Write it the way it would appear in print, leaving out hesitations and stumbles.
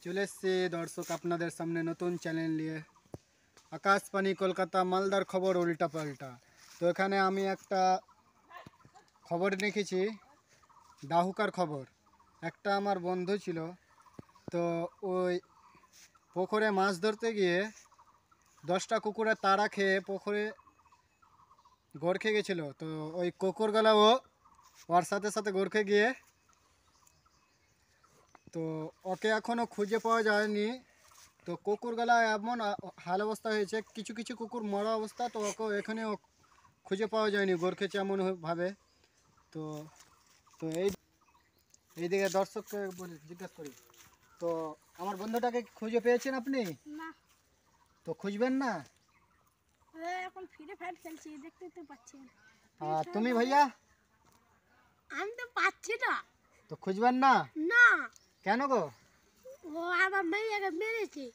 চলে এসছি দর্শক আপনাদের সামনে নতুন চ্যানেল নিয়ে। আকাশবাণী কলকাতা মালদার খবর উল্টা পাল্টা। তো এখানে আমি একটা খবর লিখেছি, ডাহুকার খবর। একটা আমার বন্ধু ছিল, তো ওই পুকুরে মাছ ধরতে গিয়ে 10টা কুকুরের তাড়া খেয়ে পুকুরে গড় খেয়ে গেছিলো। তো ওই কুকুরগুলো ওর সাথে সাথে গড় খেয়ে গিয়ে, তো ওকে এখনও খুঁজে পাওয়া যায়নি। তো কুকুরগুলা এমন হাল অবস্থা হয়েছে, কিছু কিছু কুকুর মরা অবস্থা, তো ওকে এখানেও খুঁজে পাওয়া যায়নি, গড় খেয়েছে এমন ভাবে। তো তো এইদিকে দর্শককে জিজ্ঞেস করি, তো আমার বন্ধুটাকে খুঁজে পেয়েছেন আপনি? না, তো খুঁজবেন না? এখন ফ্রি ফায়ার খেলছি, দেখতে তো পাচ্ছেন। আর তুমি ভাইয়া? আমি তো পাচ্ছি না। তো খুঁজবেন না? না, কেন গো? ও আমার মেয়েকে মেরেছে।